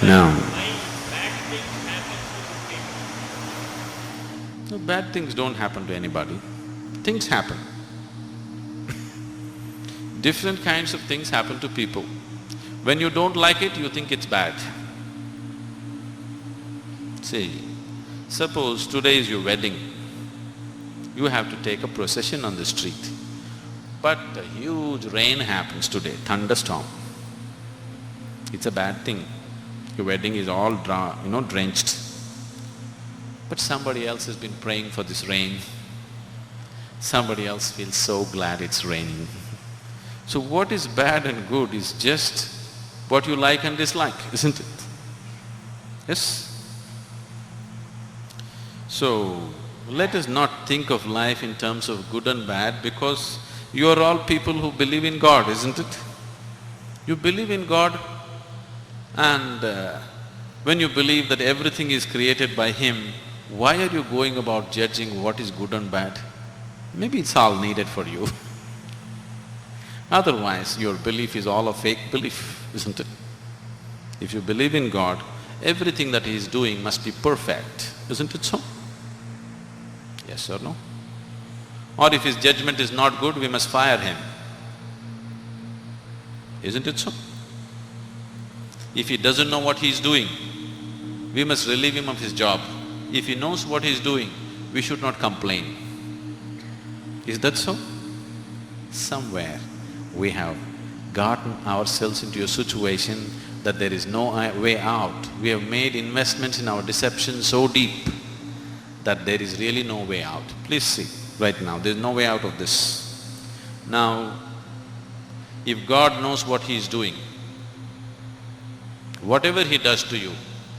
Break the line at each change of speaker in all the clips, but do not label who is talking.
Now, no, bad things don't happen to anybody. Things happen. Different kinds of things happen to people. When you don't like it, you think it's bad. See, suppose today is your wedding, you have to take a procession on the street, but a huge rain happens today, thunderstorm. It's a bad thing. Your wedding is all drenched. But somebody else has been praying for this rain. Somebody else feels so glad it's raining. So what is bad and good is just what you like and dislike, isn't it? Yes? So, let us not think of life in terms of good and bad, because you are all people who believe in God, isn't it? You believe in God, and when you believe that everything is created by Him, why are you going about judging what is good and bad? Maybe it's all needed for you. Otherwise, your belief is all a fake belief, isn't it? If you believe in God, everything that He is doing must be perfect, isn't it so? Yes or no? Or if His judgment is not good, we must fire Him. Isn't it so? If He doesn't know what He is doing, we must relieve Him of His job. If He knows what He is doing, we should not complain. Is that so? Somewhere we have gotten ourselves into a situation that there is no way out. We have made investments in our deception so deep that there is really no way out. Please see, right now, there is no way out of this. Now, if God knows what He is doing, whatever He does to you,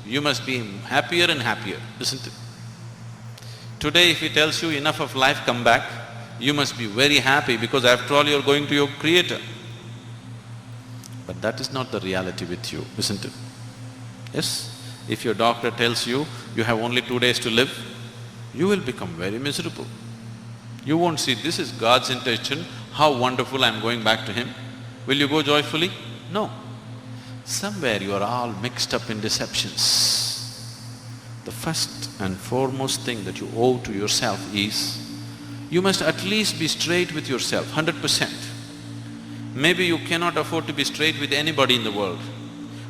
you must be happier and happier, isn't it? Today if He tells you enough of life, come back, you must be very happy because after all you're going to your Creator. But that is not the reality with you, isn't it? Yes? If your doctor tells you, you have only 2 days to live, you will become very miserable. You won't see, this is God's intention, how wonderful I'm going back to Him. Will you go joyfully? No. Somewhere you are all mixed up in deceptions. The first and foremost thing that you owe to yourself is, you must at least be straight with yourself, 100%. Maybe you cannot afford to be straight with anybody in the world,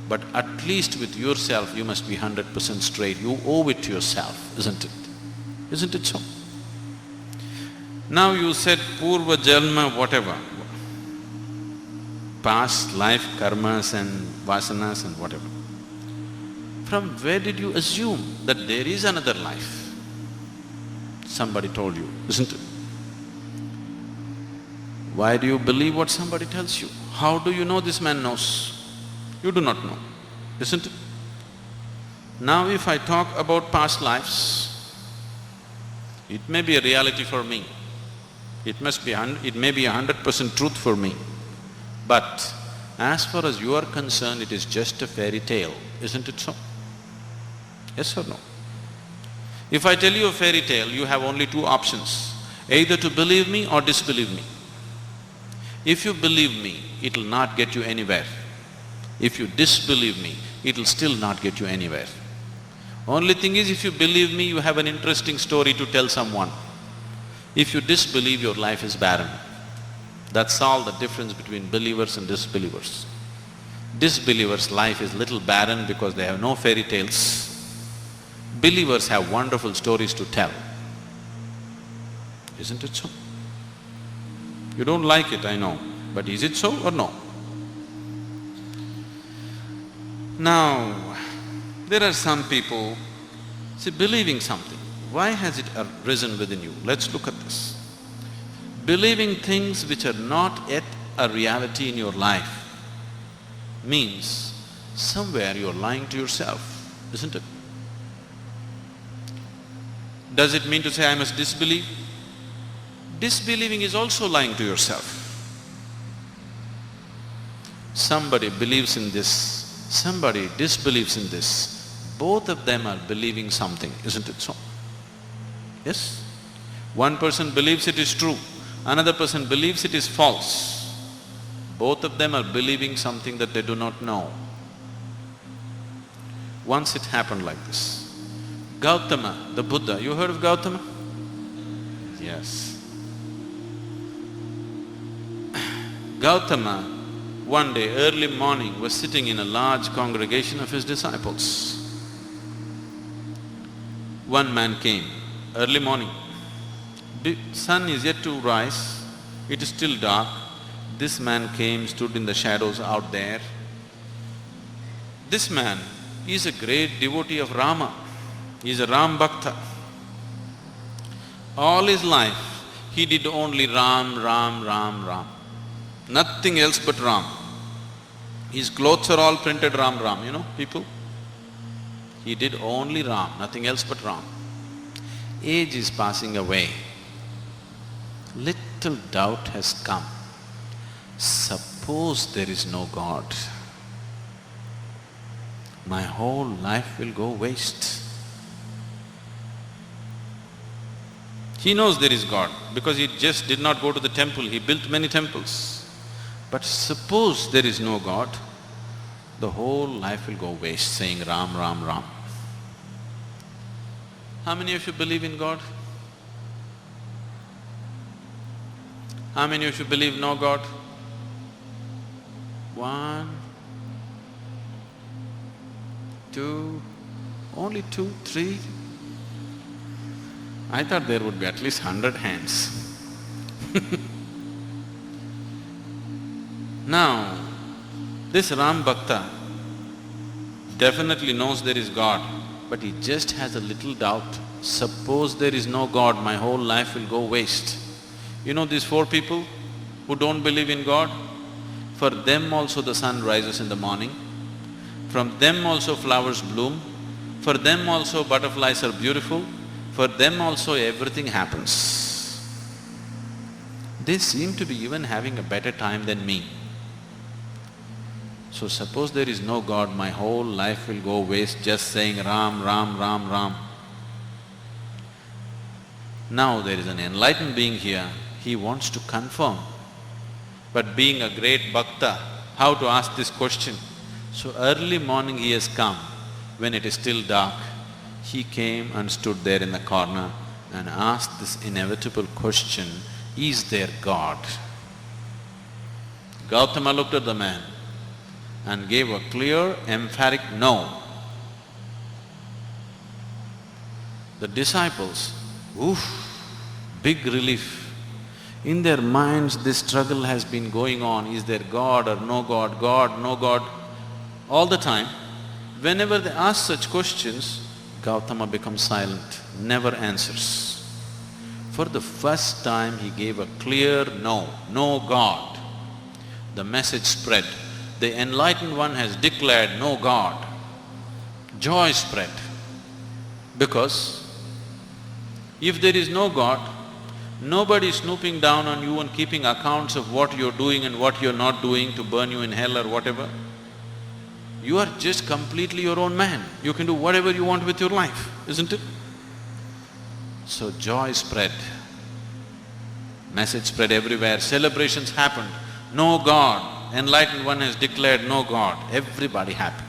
but at least with yourself you must be 100% straight. You owe it to yourself, isn't it? Isn't it so? Now you said purva jalma whatever, past life, karmas and vasanas and whatever. From where did you assume that there is another life? Somebody told you, isn't it? Why do you believe what somebody tells you? How do you know this man knows? You do not know, isn't it? Now if I talk about past lives, it may be a reality for me. It may be 100% truth for me. But as far as you are concerned, it is just a fairy tale, isn't it so? Yes or no? If I tell you a fairy tale, you have only two options, either to believe me or disbelieve me. If you believe me, it'll not get you anywhere. If you disbelieve me, it'll still not get you anywhere. Only thing is, if you believe me, you have an interesting story to tell someone. If you disbelieve, your life is barren. That's all the difference between believers and disbelievers. Disbelievers' life is little barren because they have no fairy tales. Believers have wonderful stories to tell. Isn't it so? You don't like it, I know, but is it so or no? Now, there are some people, see, believing something. Why has it arisen within you? Let's look at this. Believing things which are not yet a reality in your life means somewhere you're lying to yourself, isn't it? Does it mean to say I must disbelieve? Disbelieving is also lying to yourself. Somebody believes in this, somebody disbelieves in this. Both of them are believing something, isn't it so? Yes? One person believes it is true, another person believes it is false. Both of them are believing something that they do not know. Once it happened like this. Gautama, the Buddha, you heard of Gautama? Yes. Gautama, one day, early morning, was sitting in a large congregation of his disciples. One man came, early morning. Sun is yet to rise, it is still dark. This man came, stood in the shadows out there. This man is a great devotee of Rama. He is a Ram Bhakta. All his life, he did only Ram, Ram, Ram, Ram. Nothing else but Ram. His clothes are all printed Ram, Ram, you know, people? He did only Ram, nothing else but Ram. Age is passing away. Little doubt has come. Suppose there is no God, my whole life will go waste. He knows there is God because he just did not go to the temple, he built many temples. But suppose there is no God, the whole life will go waste saying Ram, Ram, Ram. How many of you believe in God? How many of you believe no God? One, two, only two, three. I thought there would be at least 100 hands. Now, this Ram Bhakta definitely knows there is God, but he just has a little doubt. Suppose there is no God, my whole life will go waste. You know these four people who don't believe in God? For them also the sun rises in the morning, from them also flowers bloom, for them also butterflies are beautiful, for them also everything happens. They seem to be even having a better time than me. So suppose there is no God, my whole life will go waste just saying Ram, Ram, Ram, Ram. Now there is an enlightened being here, he wants to confirm. But being a great bhakta, how to ask this question? So early morning he has come, when it is still dark, he came and stood there in the corner and asked this inevitable question, is there God? Gautama looked at the man and gave a clear, emphatic no. The disciples, oof, big relief. In their minds this struggle has been going on, is there God or no God, God, no God. All the time, whenever they ask such questions, Gautama becomes silent, never answers. For the first time he gave a clear no, no God. The message spread. The enlightened one has declared no God. Joy spread. Because if there is no God, nobody is snooping down on you and keeping accounts of what you're doing and what you're not doing to burn you in hell or whatever. You are just completely your own man. You can do whatever you want with your life, isn't it? So joy spread. Message spread everywhere, celebrations happened. No God, enlightened one has declared no God, everybody happy.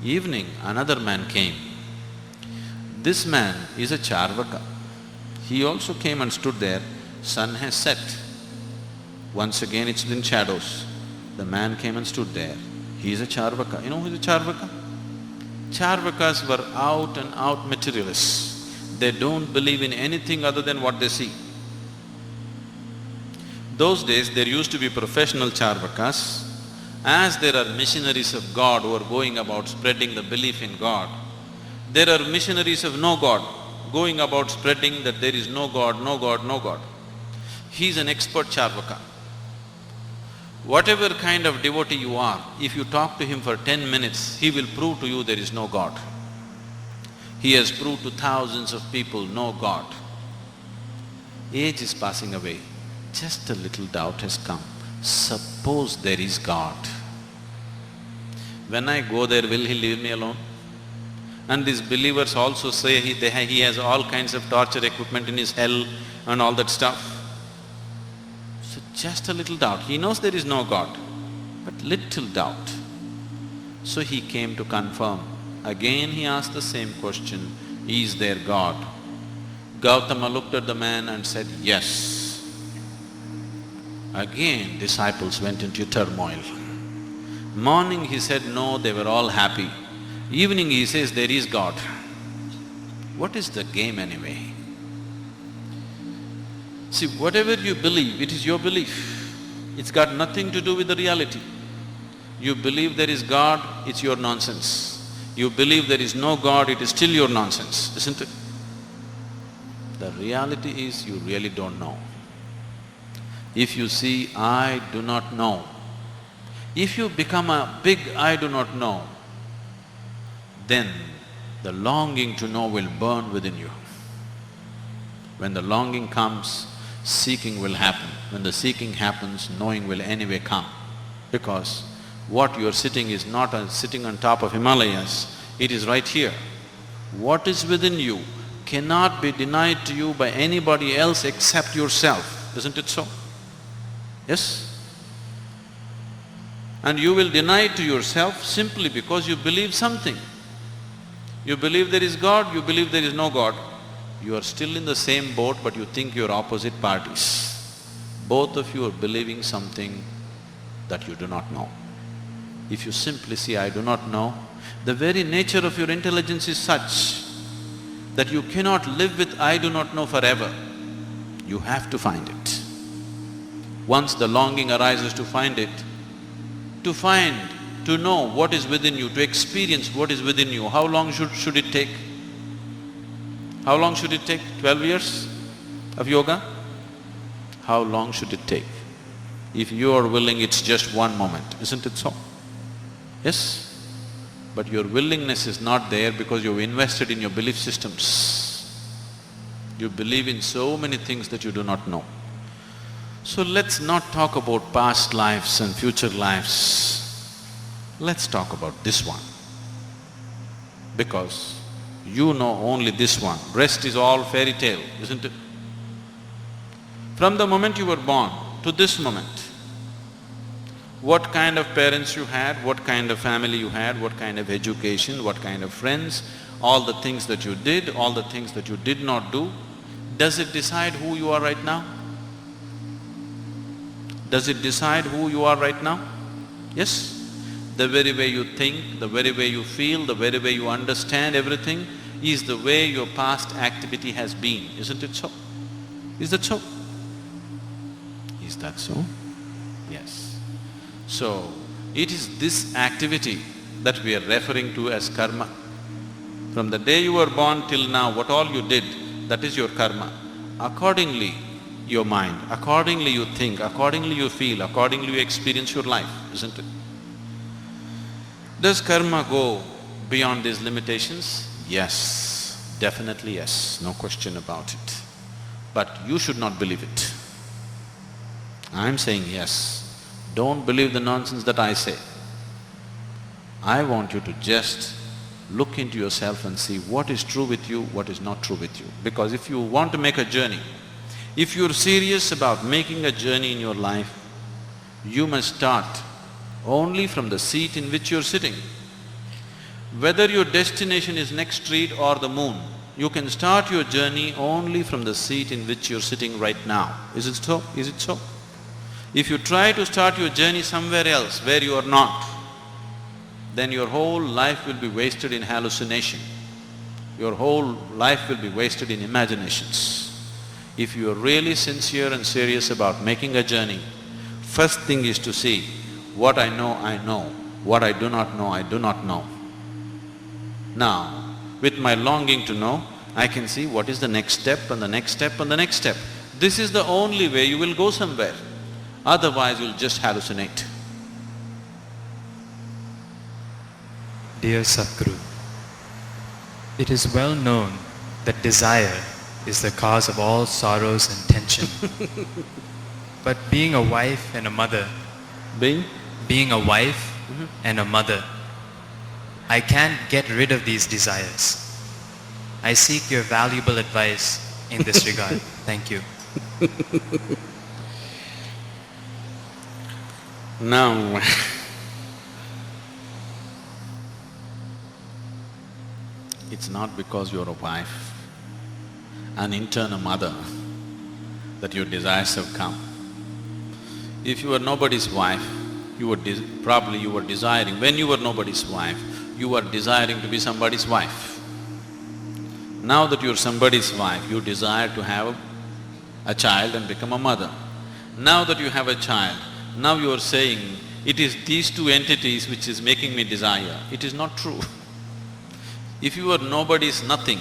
Evening, another man came. This man is a Charvaka. He also came and stood there, sun has set. Once again it's in shadows. The man came and stood there. He is a Charvaka. You know who is a Charvaka? Charvakas were out and out materialists. They don't believe in anything other than what they see. Those days there used to be professional Charvakas. As there are missionaries of God who are going about spreading the belief in God, there are missionaries of no God going about spreading that there is no God, no God, no God. He is an expert Charvaka. Whatever kind of devotee you are, if you talk to him for 10 minutes, he will prove to you there is no God. He has proved to thousands of people no God. Age is passing away, just a little doubt has come. Suppose there is God. When I go there, will he leave me alone? And these believers also say he has all kinds of torture equipment in his hell and all that stuff. So just a little doubt. He knows there is no God, but little doubt. So he came to confirm. Again he asked the same question, is there God? Gautama looked at the man and said, yes. Again disciples went into turmoil. Morning he said no, they were all happy. Evening he says there is God. What is the game anyway? See, whatever you believe, it is your belief. It's got nothing to do with the reality. You believe there is God, it's your nonsense. You believe there is no God, it is still your nonsense, isn't it? The reality is you really don't know. If you see, I do not know, if you become a big I do not know, then the longing to know will burn within you. When the longing comes, seeking will happen. When the seeking happens, knowing will anyway come. Because what you are sitting is not sitting on top of Himalayas, it is right here. What is within you cannot be denied to you by anybody else except yourself, isn't it so? Yes? And you will deny it to yourself simply because you believe something. You believe there is God, you believe there is no God. You are still in the same boat, but you think you're opposite parties. Both of you are believing something that you do not know. If you simply say, I do not know, the very nature of your intelligence is such that you cannot live with I do not know forever. You have to find it. Once the longing arises to find it, to know what is within you, to experience what is within you, how long should it take? How long should it take? 12 years of yoga? How long should it take? If you are willing, it's just one moment, isn't it so? Yes? But your willingness is not there because you've invested in your belief systems. You believe in so many things that you do not know. So let's not talk about past lives and future lives. Let's talk about this one. Because you know only this one, rest is all fairy tale, isn't it? From the moment you were born to this moment, what kind of parents you had, what kind of family you had, what kind of education, what kind of friends, all the things that you did, all the things that you did not do, does it decide who you are right now? Does it decide who you are right now? Yes? The very way you think, the very way you feel, the very way you understand everything is the way your past activity has been, isn't it so? Is that so? Is that so? Yes. So, it is this activity that we are referring to as karma. From the day you were born till now, what all you did, that is your karma. Accordingly, your mind, accordingly you think, accordingly you feel, accordingly you experience your life, isn't it? Does karma go beyond these limitations? Yes, definitely yes, no question about it. But you should not believe it. I'm saying yes. Don't believe the nonsense that I say. I want you to just look into yourself and see what is true with you, what is not true with you. Because if you want to make a journey, if you're serious about making a journey in your life, you must start only from the seat in which you're sitting. Whether your destination is next street or the moon, you can start your journey only from the seat in which you're sitting right now. Is it so? Is it so? If you try to start your journey somewhere else where you are not, then your whole life will be wasted in hallucination. Your whole life will be wasted in imaginations. If you are really sincere and serious about making a journey, first thing is to see, what I know, what I do not know, I do not know. Now, with my longing to know, I can see what is the next step and the next step and the next step. This is the only way you will go somewhere. Otherwise, you'll just hallucinate.
Dear Sahguru, it is well known that desire is the cause of all sorrows and tension. But being a wife and a mother, being a wife and a mother, I can't get rid of these desires. I seek your valuable advice in this regard. Thank you.
Now, It's not because you're a wife, an intern, a mother, that your desires have come. If you were nobody's wife, probably you were desiring, when you were nobody's wife, you were desiring to be somebody's wife. Now that you're somebody's wife, you desire to have a child and become a mother. Now that you have a child, now you are saying, it is these two entities which is making me desire. It is not true. If you were nobody's nothing,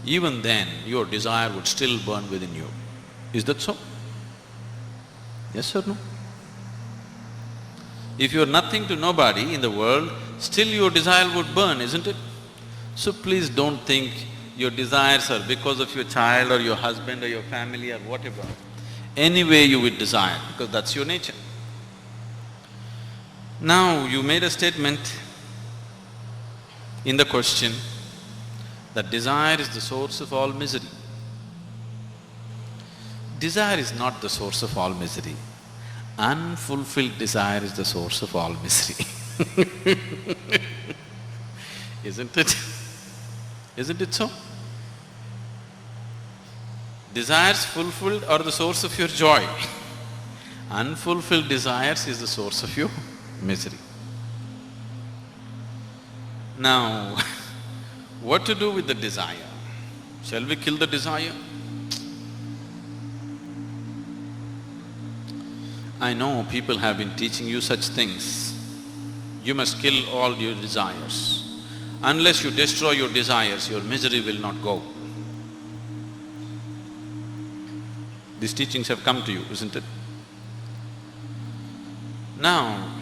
even then your desire would still burn within you. Is that so? Yes or no? If you're nothing to nobody in the world, still your desire would burn, isn't it? So please don't think your desires are because of your child or your husband or your family or whatever. Anyway you would desire, because that's your nature. Now, you made a statement in the question that desire is the source of all misery. Desire is not the source of all misery. Unfulfilled desire is the source of all misery. Isn't it? Isn't it so? Desires fulfilled are the source of your joy. Unfulfilled desires is the source of your misery. Now, what to do with the desire? Shall we kill the desire? I know people have been teaching you such things. You must kill all your desires. Unless you destroy your desires, your misery will not go. These teachings have come to you, isn't it? Now,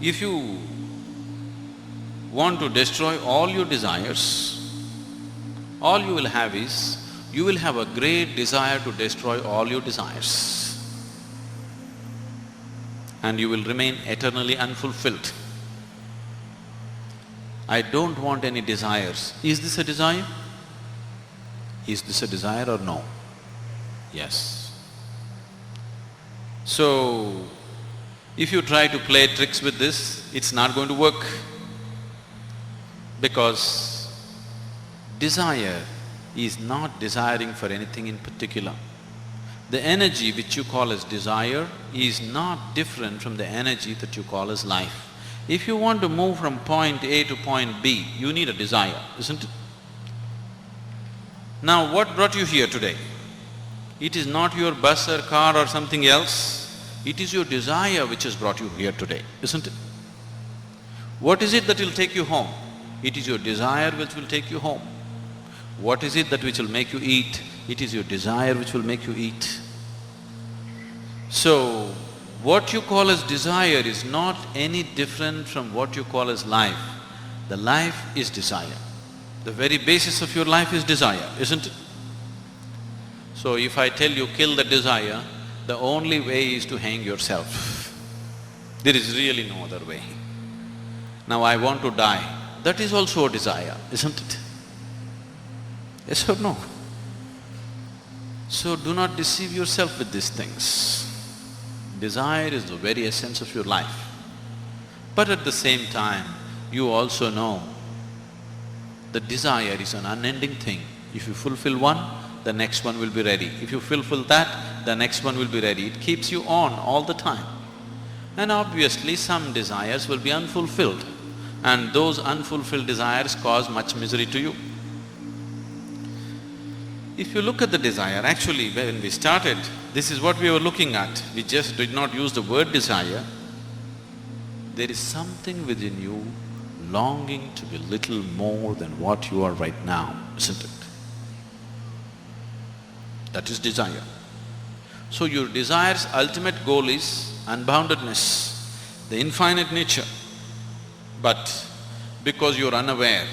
if you want to destroy all your desires, all you will have is, you will have a great desire to destroy all your desires. And you will remain eternally unfulfilled. I don't want any desires. Is this a desire? Is this a desire or no? Yes. So, if you try to play tricks with this, it's not going to work. Because desire is not desiring for anything in particular. The energy which you call as desire is not different from the energy that you call as life. If you want to move from point A to point B, you need a desire, isn't it? Now, what brought you here today? It is not your bus or car or something else. It is your desire which has brought you here today, isn't it? What is it that will take you home? It is your desire which will take you home. What is it that which will make you eat? It is your desire which will make you eat. So, what you call as desire is not any different from what you call as life. The life is desire. The very basis of your life is desire, isn't it? So if I tell you kill the desire, the only way is to hang yourself. There is really no other way. Now I want to die, that is also a desire, isn't it? Yes or no? So do not deceive yourself with these things. Desire is the very essence of your life. But at the same time, you also know that desire is an unending thing. If you fulfill one, the next one will be ready. If you fulfill that, the next one will be ready. It keeps you on all the time. And obviously some desires will be unfulfilled, and those unfulfilled desires cause much misery to you. If you look at the desire, actually when we started, this is what we were looking at. We just did not use the word desire. There is something within you longing to be little more than what you are right now, isn't it? That is desire. So your desire's ultimate goal is unboundedness, the infinite nature. But because you're unaware,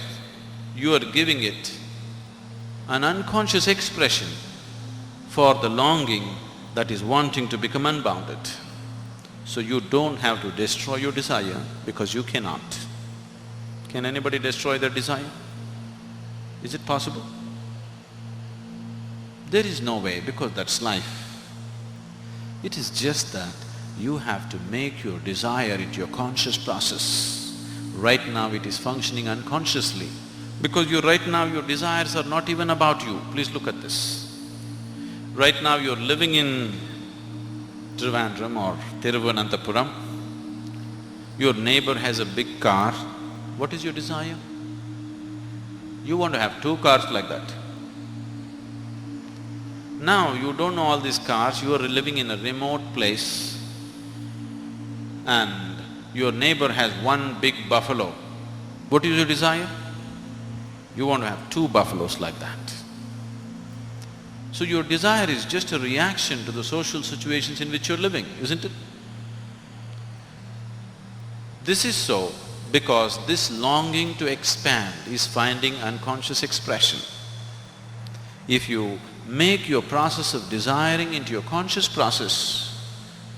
you are giving it an unconscious expression for the longing that is wanting to become unbounded. So you don't have to destroy your desire because you cannot. Can anybody destroy their desire? Is it possible? There is no way, because that's life. It is just that you have to make your desire into your conscious process. Right now it is functioning unconsciously because right now your desires are not even about you. Please look at this. Right now you're living in Trivandrum or Thiruvananthapuram. Your neighbor has a big car. What is your desire? You want to have 2 cars like that. Now you don't know all these cars, you are living in a remote place and your neighbor has 1 big buffalo. What is your desire? You want to have 2 buffaloes like that. So your desire is just a reaction to the social situations in which you're living, isn't it? This is so because this longing to expand is finding unconscious expression. If you make your process of desiring into your conscious process,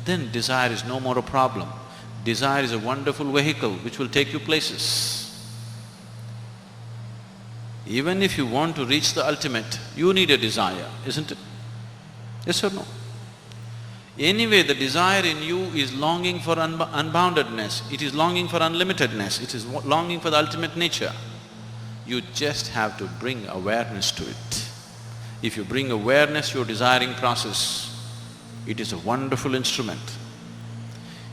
then desire is no more a problem. Desire is a wonderful vehicle which will take you places. Even if you want to reach the ultimate, you need a desire, isn't it? Yes or no? Anyway, the desire in you is longing for unboundedness, it is longing for unlimitedness, it is longing for the ultimate nature. You just have to bring awareness to it. If you bring awareness to your desiring process, it is a wonderful instrument.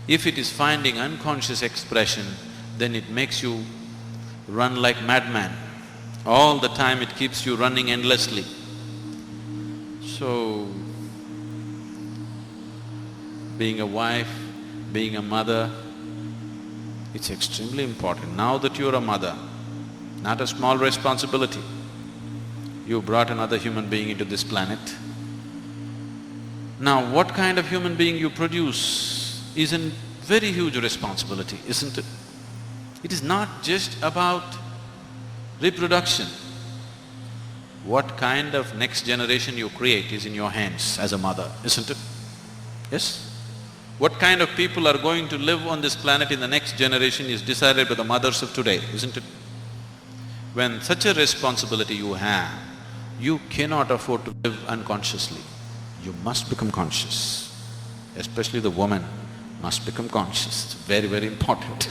If it is finding unconscious expression, then it makes you run like madman. All the time it keeps you running endlessly. So, being a wife, being a mother, it's extremely important. Now that you're a mother, not a small responsibility. You brought another human being into this planet. Now, what kind of human being you produce is a very huge responsibility, isn't it? It is not just about reproduction. What kind of next generation you create is in your hands as a mother, isn't it? Yes? What kind of people are going to live on this planet in the next generation is decided by the mothers of today, isn't it? When such a responsibility you have, you cannot afford to live unconsciously. You must become conscious. Especially the woman must become conscious. It's very, very important.